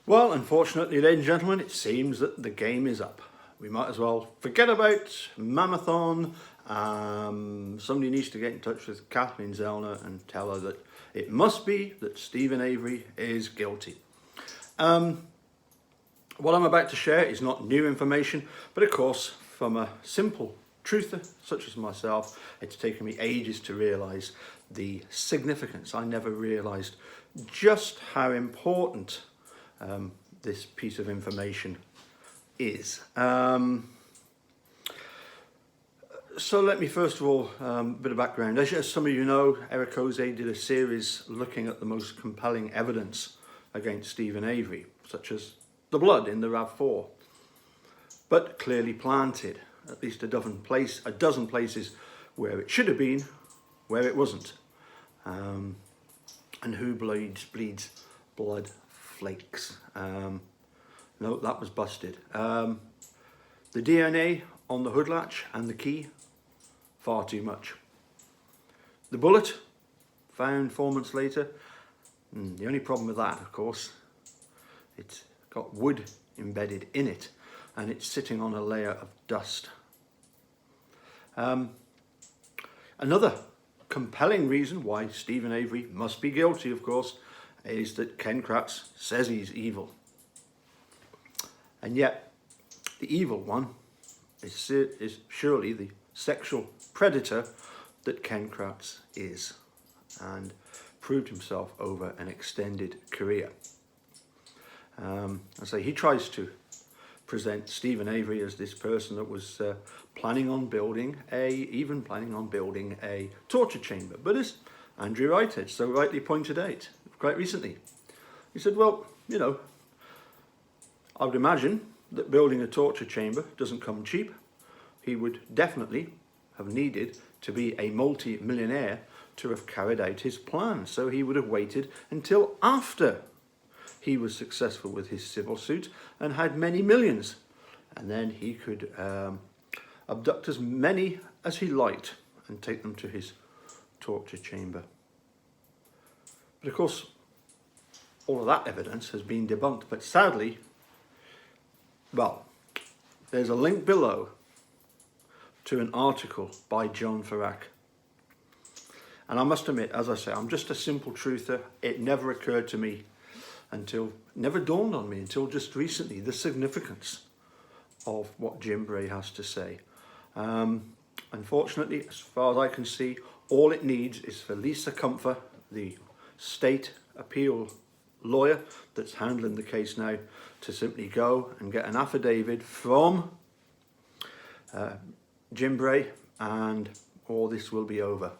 Well, unfortunately, ladies and gentlemen, it seems that the game is up. We might as well forget about MaM-a-thon. Somebody needs to get in touch with Kathleen Zellner and tell her that it must be that Stephen Avery is guilty. What I'm about to share is not new information, but of course, from a simple truther such as myself, it's taken me ages to realise the significance. I never realised just how important this piece of information is. So let me first of all, a bit of background. As some of you know, Eric did a series looking at the most compelling evidence against Stephen Avery, such as the blood in the RAV4, but clearly planted at least a dozen places where it should have been, where it wasn't. And who bleeds blood flakes? No, that was busted. The DNA on the hood latch and the key, far too much. The bullet, found 4 months later. The only problem with that, of course, it's got wood embedded in it and it's sitting on a layer of dust. Another compelling reason why Stephen Avery must be guilty, of course, is that Ken Kratz says he's evil. And yet, the evil one is surely the sexual predator that Ken Kratz is, and proved himself over an extended career. He tries to present Stephen Avery as this person that was planning on building a torture chamber. But as Andrew Whitehead so rightly pointed out quite recently, he said, well, you know, I would imagine that building a torture chamber doesn't come cheap. He would definitely have needed to be a multi-millionaire to have carried out his plan. So he would have waited until after he was successful with his civil suit and had many millions. And then he could abduct as many as he liked and take them to his torture chamber. But of course, all of that evidence has been debunked. But sadly, well, there's a link below to an article by John Farrak. And I must admit, as I say, I'm just a simple truther. It never occurred to me never dawned on me until just recently, the significance of what Jim Bray has to say. Unfortunately, as far as I can see, all it needs is for Lisa Comfer, the state appeal lawyer that's handling the case now, to simply go and get an affidavit from Jim Bray, and all this will be over.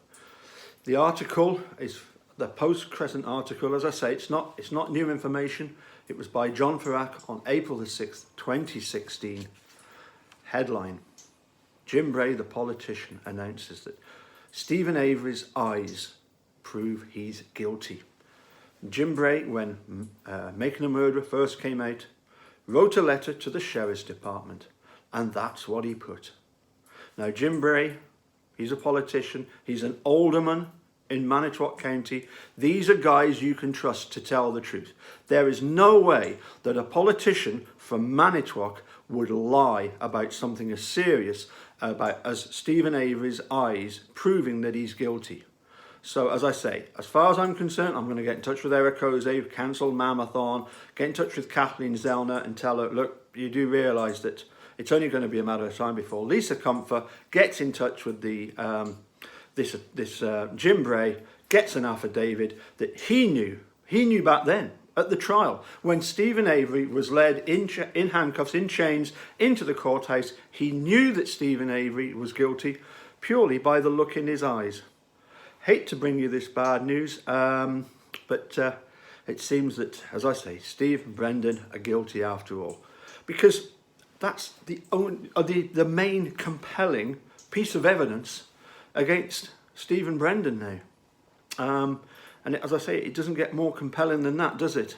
The article is the post-Crescent article. As I say, it's not new information. It was by John Farrak on April the 6th, 2016. Headline: Jim Bray, the politician, announces that Stephen Avery's eyes prove he's guilty. Jim Bray, when Making a Murderer first came out, wrote a letter to the Sheriff's Department, and that's what he put. Now, Jim Bray, he's a politician, he's an alderman in Manitowoc County. These are guys you can trust to tell the truth. There is no way that a politician from Manitowoc would lie about something as serious as Stephen Avery's eyes proving that he's guilty. So, as I say, as far as I'm concerned, I'm going to get in touch with Eric cancel MaM-a-thon, get in touch with Kathleen Zellner and tell her, look, you do realise that it's only going to be a matter of time before Lisa Comfer gets in touch with the Jim Bray, gets an affidavit that he knew back then at the trial when Stephen Avery was led in handcuffs, in chains, into the courthouse. He knew that Stephen Avery was guilty purely by the look in his eyes. Hate to bring you this bad news, but it seems that, as I say, Steve and Brendan are guilty after all, because that's the main compelling piece of evidence against Steve and Brendan now. And as I say, it doesn't get more compelling than that, does it?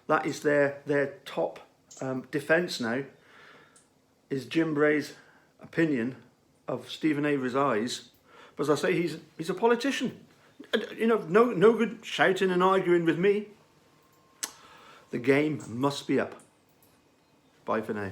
That is their top defence now, is Jim Bray's opinion of Stephen Avery's eyes. But as I say, he's a politician. You know, no good shouting and arguing with me. The game must be up. Bye for now.